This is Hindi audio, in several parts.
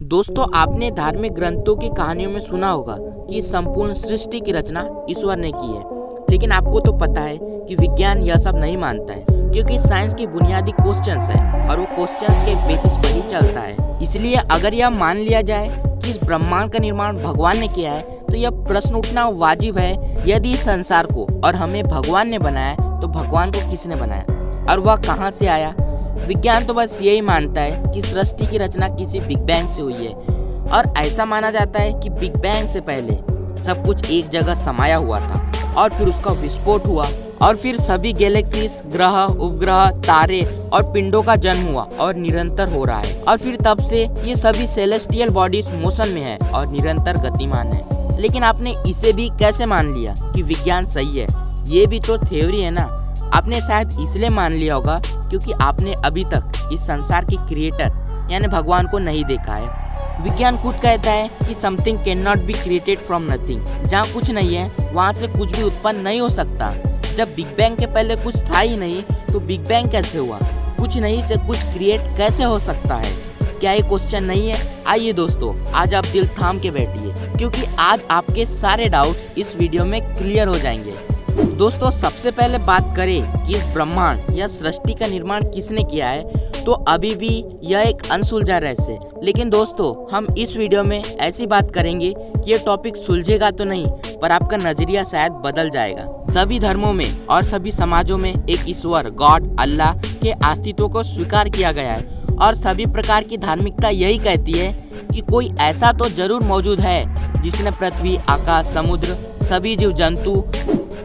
दोस्तों, आपने धार्मिक ग्रंथों की कहानियों में सुना होगा कि संपूर्ण सृष्टि की रचना ईश्वर ने की है। लेकिन आपको तो पता है कि विज्ञान यह सब नहीं मानता है, क्योंकि साइंस की बुनियादी क्वेश्चंस है और वो क्वेश्चंस के बेसिस पर ही चलता है। इसलिए अगर यह मान लिया जाए कि इस ब्रह्मांड का निर्माण भगवान ने किया है, तो यह प्रश्न उठना वाजिब है, यदि इस संसार को और हमें भगवान ने बनाया, तो भगवान को किसने बनाया और वह कहाँ से आया। विज्ञान तो बस यही मानता है कि सृष्टि की रचना किसी बिग बैंग से हुई है, और ऐसा माना जाता है कि बिग बैंग से पहले सब कुछ एक जगह समाया हुआ था और फिर उसका विस्फोट हुआ और फिर सभी गैलेक्सीज, ग्रह, उपग्रह, तारे और पिंडों का जन्म हुआ और निरंतर हो रहा है। और फिर तब से ये सभी सेलेस्टियल बॉडीज मोशन में है और निरंतर गतिमान है। लेकिन आपने इसे भी कैसे मान लिया कि विज्ञान सही है? ये भी तो थ्योरी है ना। आपने शायद इसलिए मान लिया होगा क्योंकि आपने अभी तक इस संसार के क्रिएटर यानी भगवान को नहीं देखा है। विज्ञान खुद कहता है कि something can not be created from nothing. जहाँ कुछ नहीं है वहाँ से कुछ भी उत्पन्न नहीं हो सकता। जब बिग बैंग के पहले कुछ था ही नहीं, तो बिग बैंग कैसे हुआ? कुछ नहीं से कुछ क्रिएट कैसे हो सकता है? क्या ये क्वेश्चन नहीं है? आइए दोस्तों, आज आप दिल थाम के बैठिए, क्योंकि आज आपके सारे डाउट्स इस वीडियो में क्लियर हो जाएंगे। दोस्तों, सबसे पहले बात करें कि इस ब्रह्मांड या सृष्टि का निर्माण किसने किया है, तो अभी भी यह एक अनसुलझा रहस्य है। लेकिन दोस्तों, हम इस वीडियो में ऐसी बात करेंगे कि ये टॉपिक सुलझेगा तो नहीं, पर आपका नजरिया शायद बदल जाएगा। सभी धर्मों में और सभी समाजों में एक ईश्वर, गॉड, अल्लाह के अस्तित्व को स्वीकार किया गया है, और सभी प्रकार की धार्मिकता यही कहती है कि कोई ऐसा तो जरूर मौजूद है जिसने पृथ्वी, आकाश, समुद्र, सभी जीव जंतु,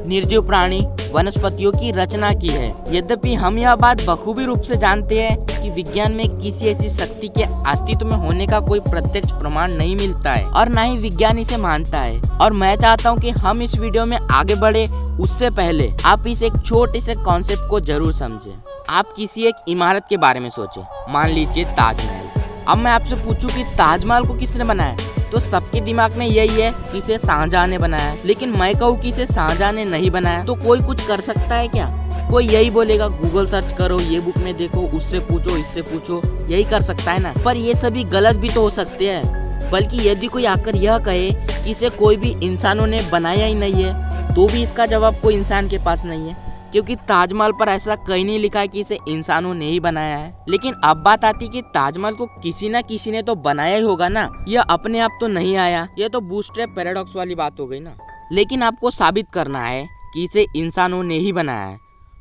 निर्जीव प्राणी, वनस्पतियों की रचना की है। यद्यपि हम यह बात बखूबी रूप से जानते हैं कि विज्ञान में किसी ऐसी शक्ति के अस्तित्व में होने का कोई प्रत्यक्ष प्रमाण नहीं मिलता है, और न ही विज्ञान इसे मानता है। और मैं चाहता हूं कि हम इस वीडियो में आगे बढ़े उससे पहले आप इस एक छोटे से कॉन्सेप्ट को जरूर समझें। आप किसी एक इमारत के बारे में सोचें, मान लीजिए ताजमहल। अब मैं आपसे पूछूं कि ताजमहल को किसने बनाया, तो सबके दिमाग में यही है कि इसे शाहजहां ने बनाया। लेकिन मैं कहूँ कि इसे शाहजहां ने नहीं बनाया, तो कोई कुछ कर सकता है क्या? कोई यही बोलेगा गूगल सर्च करो, ये बुक में देखो, उससे पूछो, इससे पूछो, यही कर सकता है ना। पर ये सभी गलत भी तो हो सकते हैं। बल्कि यदि कोई आकर यह कहे कि इसे कोई भी इंसानों ने बनाया ही नहीं है, तो भी इसका जवाब कोई इंसान के पास नहीं है, क्योंकि ताजमहल पर ऐसा कहीं नहीं लिखा है कि इसे इंसानों ने ही बनाया है। लेकिन अब बात आती है कि ताजमहल को किसी न किसी ने तो बनाया ही होगा ना। यह अपने आप तो नहीं आया। यह तो बूटस्ट्रैप पैराडॉक्स वाली बात हो गई ना। लेकिन आपको साबित करना है कि इसे इंसानों ने ही बनाया है,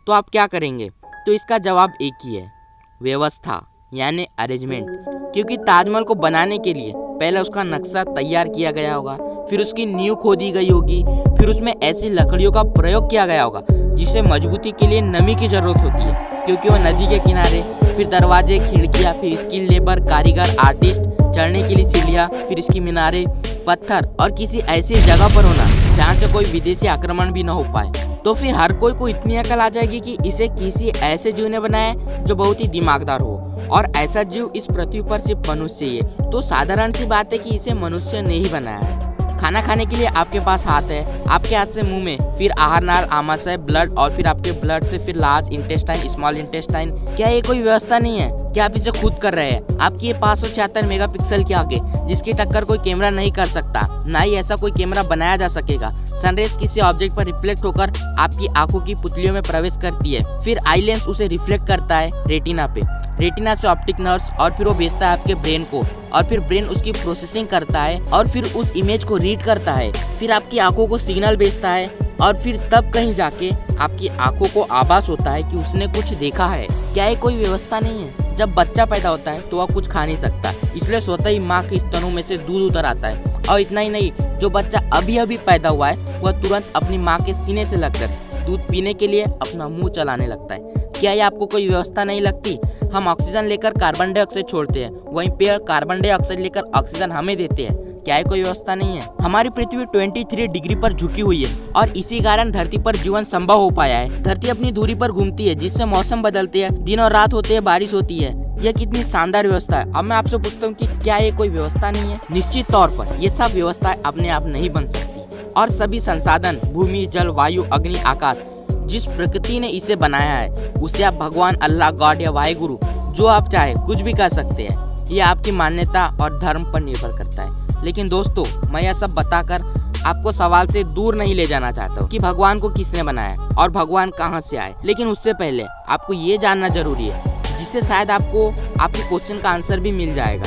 तो आप क्या करेंगे? तो इसका जवाब एक ही है, व्यवस्था यानी अरेंजमेंट। क्योंकि ताजमहल को बनाने के लिए पहले उसका नक्शा तैयार किया गया होगा, फिर उसकी नींव खोदी गई होगी, फिर उसमें ऐसी लकड़ियों का प्रयोग किया गया होगा जिसे मजबूती के लिए नमी की जरूरत होती है, क्योंकि वह नदी के किनारे, फिर दरवाजे, खिड़कियां, फिर स्किल लेबर, कारीगर, आर्टिस्ट, चढ़ने के लिए सीढ़ियां, फिर इसकी मीनारे, पत्थर, और किसी ऐसी जगह पर होना जहाँ से कोई विदेशी आक्रमण भी न हो पाए। तो फिर हर कोई को इतनी अकल आ जाएगी कि इसे किसी ऐसे जीव ने बनाया है जो बहुत ही दिमागदार हो, और ऐसा जीव इस पृथ्वी पर सिर्फ मनुष्य ही है। तो साधारण सी बात है कि इसे मनुष्य ने ही बनाया है। खाना खाने के लिए आपके पास हाथ है, आपके हाथ से मुंह में, फिर आहार नाल, आमाशय, ब्लड, और फिर आपके ब्लड से फिर लार्ज इंटेस्टाइन, स्मॉल इंटेस्टाइन। क्या ये कोई व्यवस्था नहीं है? क्या आप इसे खुद कर रहे हैं? आपकी ये 576 मेगापिक्सल के आगे जिसकी टक्कर कोई कैमरा नहीं कर सकता, ना ही ऐसा कोई कैमरा बनाया जा सकेगा। सनरेज किसी ऑब्जेक्ट पर रिफ्लेक्ट होकर आपकी आंखों की पुतलियों में प्रवेश करती है, फिर आई लेंस उसे रिफ्लेक्ट करता है रेटिना पे, रेटिना से ऑप्टिक नर्व्स, और फिर वो भेजता है आपके ब्रेन को, और फिर ब्रेन उसकी प्रोसेसिंग करता है और फिर उस इमेज को रीड करता है, फिर आपकी आंखों को सिग्नल भेजता है, और फिर तब कहीं जाके आपकी आंखों को आभास होता है कि उसने कुछ देखा है। क्या ये कोई व्यवस्था नहीं है? जब बच्चा पैदा होता है तो वह कुछ खा नहीं सकता, इसलिए स्वतः ही माँ के स्तनों में से दूध उतर आता है। और इतना ही नहीं, जो बच्चा अभी अभी पैदा हुआ है वह तुरंत अपनी माँ के सीने से लगकर दूध पीने के लिए अपना मुंह चलाने लगता है। क्या ये आपको कोई व्यवस्था नहीं लगती? हम ऑक्सीजन लेकर कार्बन डाइऑक्साइड छोड़ते हैं, वहीं पेड़ कार्बन डाइऑक्साइड लेकर ऑक्सीजन हमें देते हैं। क्या ये कोई व्यवस्था नहीं है? हमारी पृथ्वी 23 डिग्री पर झुकी हुई है, और इसी कारण धरती पर जीवन संभव हो पाया है। धरती अपनी दूरी पर घूमती है, जिससे मौसम बदलते हैं, दिन और रात होते हैं, बारिश होती है। यह कितनी शानदार व्यवस्था है। अब मैं आपसे पूछता हूँ कि क्या ये कोई व्यवस्था नहीं है? निश्चित तौर पर ये सब व्यवस्थाएं अपने आप नहीं बन सकती, और सभी संसाधन, भूमि, जल, वायु, अग्नि, आकाश, जिस प्रकृति ने इसे बनाया है, उसे आप भगवान, अल्लाह, गॉड या वाहिगुरु, जो आप चाहे कुछ भी कह सकते हैं। ये आपकी मान्यता और धर्म पर निर्भर करता है। लेकिन दोस्तों, मैं यह सब बताकर आपको सवाल से दूर नहीं ले जाना चाहता हूँ कि भगवान को किसने बनाया और भगवान कहाँ से आए। लेकिन उससे पहले आपको ये जानना जरूरी है, जिससे शायद आपको आपके क्वेश्चन का आंसर भी मिल जाएगा।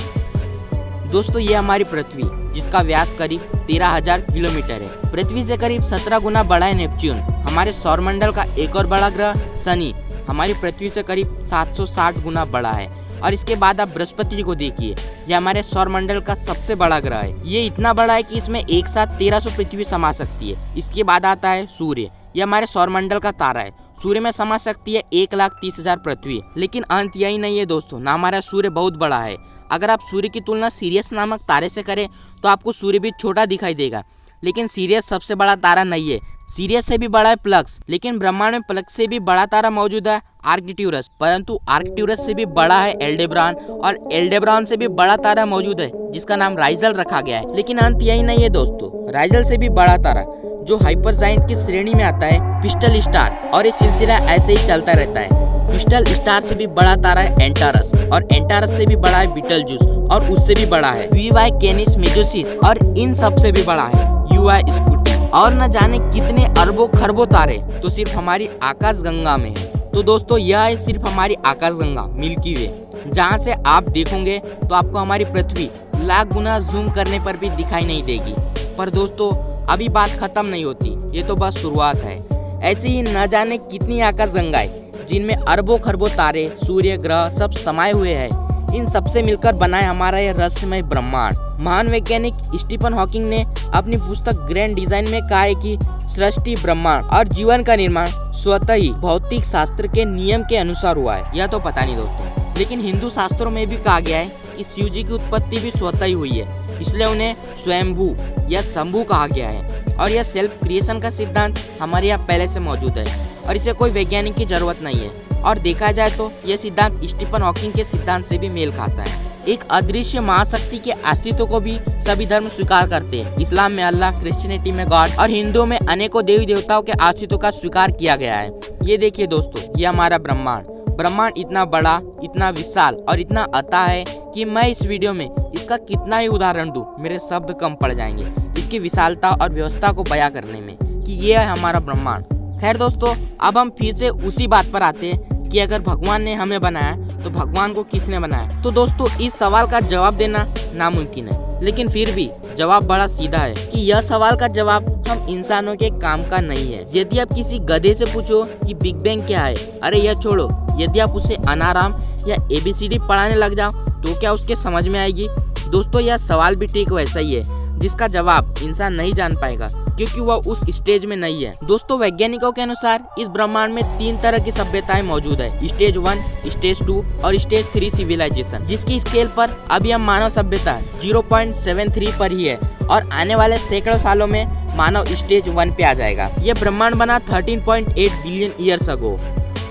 दोस्तों, ये हमारी पृथ्वी, जिसका व्यास करीब 13,000 किलोमीटर है। पृथ्वी से करीब 17 गुना बड़ा है नेपच्यून। हमारे सौरमंडल का एक और बड़ा ग्रह शनि हमारी पृथ्वी से करीब 760 गुना बड़ा है। और इसके बाद आप बृहस्पति को देखिए, ये हमारे सौरमंडल का सबसे बड़ा ग्रह है। ये इतना बड़ा है कि इसमें एक साथ 1300 पृथ्वी समा सकती है। इसके बाद आता है सूर्य, ये हमारे सौरमंडल का तारा है। सूर्य में समा सकती है 1,30,000 पृथ्वी। लेकिन अंत यही नहीं है दोस्तों, ना हमारा सूर्य बहुत बड़ा है। अगर आप सूर्य की तुलना सीरियस नामक तारे से करें तो आपको सूर्य भी छोटा दिखाई देगा। लेकिन सीरियस सबसे बड़ा तारा नहीं है। सीरियस से भी बड़ा है प्लक्स। लेकिन ब्रह्मांड में प्लक्स से भी बड़ा तारा मौजूद है आर्कट्यूरस, परंतु आर्कट्यूरस से भी बड़ा है एल्डेब्रान, और एल्डेब्रान से भी बड़ा तारा मौजूद है जिसका नाम राइजल रखा गया है। लेकिन अंत यही नहीं है दोस्तों, राइजल से भी बड़ा तारा जो हाइपर जायंट की श्रेणी में आता है पिस्टल स्टार, और ये सिलसिला ऐसे ही चलता रहता है। पिस्टल स्टार से भी बड़ा तारा है एंटारस, और एंटारस से भी बड़ा है बीटलजूस, और उससे भी बड़ा है वीवाई कैनिस मेजोसिस, और इन सब से भी बड़ा है यूआई स्कूटी, और न जाने कितने अरबों खरबों तारे तो सिर्फ हमारी आकाश गंगा में है। तो दोस्तों, यह है सिर्फ हमारी आकाश गंगा मिल्की वे, जहाँ से आप देखोगे तो आपको हमारी पृथ्वी लाख गुना जूम करने पर भी दिखाई नहीं देगी। पर दोस्तों, अभी बात खत्म नहीं होती, ये तो बस शुरुआत है। ऐसी ही न जाने कितनी आकाश गंगाएं जिनमें अरबों खरबों तारे, सूर्य, ग्रह सब समाये हुए हैं। इन सबसे मिलकर बनाए हमारा यह रहस्यमय ब्रह्मांड। महान वैज्ञानिक स्टीफन हॉकिंग ने अपनी पुस्तक ग्रैंड डिजाइन में कहा है कि सृष्टि, ब्रह्मांड और जीवन का निर्माण स्वतः ही भौतिक शास्त्र के नियम के अनुसार हुआ है। यह तो पता नहीं दोस्तों, लेकिन हिंदू शास्त्रों में भी कहा गया है कि शिव जी की उत्पत्ति भी स्वतः ही हुई है, इसलिए उन्हें स्वयंभू या शंभू कहा गया है। और यह सेल्फ क्रिएशन का सिद्धांत हमारे यहाँ पहले से मौजूद है और इसे कोई वैज्ञानिक की जरूरत नहीं है। और देखा जाए तो यह सिद्धांत स्टीफन हॉकिंग के सिद्धांत से भी मेल खाता है। एक अदृश्य महाशक्ति के अस्तित्व को भी सभी धर्म स्वीकार करते हैं। इस्लाम में अल्लाह, क्रिश्चियनिटी में गॉड, और हिंदुओं में अनेकों देवी देवताओं के अस्तित्व का स्वीकार किया गया है। ये देखिए दोस्तों, ये हमारा ब्रह्मांड इतना बड़ा, इतना विशाल और इतना अथाह है कि मैं इस वीडियो में इसका कितना ही उदाहरण दूं, मेरे शब्द कम पड़ जाएंगे इसकी विशालता और व्यवस्था को बयां करने में कि ये है हमारा ब्रह्मांड। खैर दोस्तों, अब हम फिर से उसी बात पर आते हैं कि अगर भगवान ने हमें बनाया तो भगवान को किसने बनाया। तो दोस्तों, इस सवाल का जवाब देना नामुमकिन है, लेकिन फिर भी जवाब बड़ा सीधा है कि यह सवाल का जवाब हम इंसानों के काम का नहीं है। यदि आप किसी गधे से पूछो कि बिग बैंग क्या है, अरे यह छोड़ो, यदि आप उसे अनाराम या ABCD पढ़ाने लग जाओ तो क्या उसके समझ में आएगी। दोस्तों, यह सवाल भी ठीक वैसा ही है जिसका जवाब इंसान नहीं जान पाएगा क्योंकि वह उस स्टेज में नहीं है। दोस्तों, वैज्ञानिकों के अनुसार इस ब्रह्मांड में 3 तरह की सभ्यताएं मौजूद है, स्टेज 1, स्टेज 2 और स्टेज 3 सिविलाइजेशन, जिसकी स्केल पर अभी हम मानव सभ्यता 0.73 पर ही है और आने वाले सैकड़ों सालों में मानव स्टेज 1 पे आ जाएगा। यह ब्रह्मांड बना 13.8 बिलियन ईयर्स अगो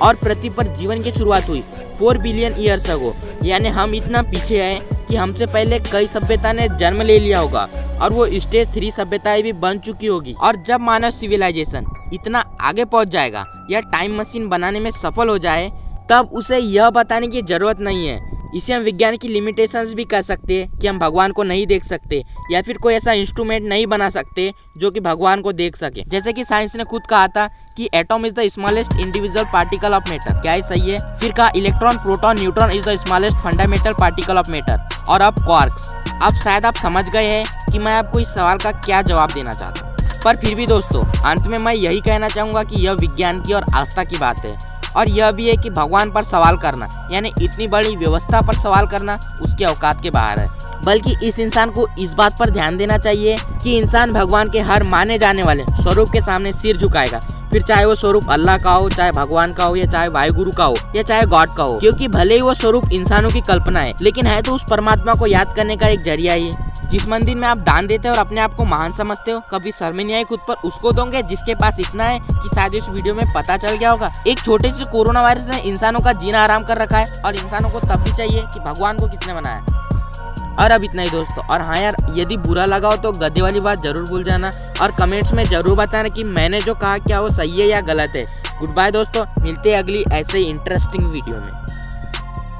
और पृथ्वी पर जीवन की शुरुआत हुई 4 बिलियन ईयर्स अगो। यानी हम इतना पीछे हैं कि हमसे पहले कई सभ्यता ने जन्म ले लिया होगा और वो स्टेज 3 सभ्यताएं भी बन चुकी होगी। और जब मानव सिविलाइजेशन इतना आगे पहुंच जाएगा या टाइम मशीन बनाने में सफल हो जाए, तब उसे यह बताने की जरूरत नहीं है। इसे हम विज्ञान की लिमिटेशंस भी कह सकते हैं कि हम भगवान को नहीं देख सकते या फिर कोई ऐसा इंस्ट्रूमेंट नहीं बना सकते जो कि भगवान को देख सके। जैसे कि साइंस ने खुद कहा था कि atom is the smallest individual particle of matter. क्या ये सही है? फिर कहा electron, proton, neutron is the smallest fundamental particle of matter, और अब क्वार्क्स। अब शायद आप समझ गए हैं कि मैं आपको इस सवाल का क्या जवाब देना चाहता हूँ। पर फिर भी दोस्तों, अंत में मैं यही कहना चाहूँगा कि यह विज्ञान की और आस्था की बात है, और यह भी है कि भगवान पर सवाल करना यानी इतनी बड़ी व्यवस्था पर सवाल करना उसके औकात के बाहर है। बल्कि इस इंसान को इस बात पर ध्यान देना चाहिए कि इंसान भगवान के हर माने जाने वाले स्वरूप के सामने सिर झुकाएगा, फिर चाहे वो स्वरूप अल्लाह का हो, चाहे भगवान का हो, या चाहे वायुगुरु का हो, या चाहे गॉड का हो। क्योंकि भले ही वो स्वरूप इंसानों की कल्पना है, लेकिन है तो उस परमात्मा को याद करने का एक जरिया ही। जिस मंदिर में आप दान देते हो और अपने आप को महान समझते हो, कभी शर्म नहीं आई खुद पर, उसको दोगे जिसके पास इतना है कि शायद इस वीडियो में पता चल गया होगा। एक छोटे से कोरोना वायरस ने इंसानों का जीना आराम कर रखा है और इंसानों को तब भी चाहिए कि भगवान को किसने बनाया। और अब इतना ही दोस्तों। और हाँ यार, यदि बुरा लगा हो तो गधे वाली बात जरूर भूल जाना और कमेंट्स में जरूर बताना कि मैंने जो कहा क्या वो सही है या गलत है। गुड बाय दोस्तों, मिलते हैं अगली ऐसे ही इंटरेस्टिंग वीडियो में।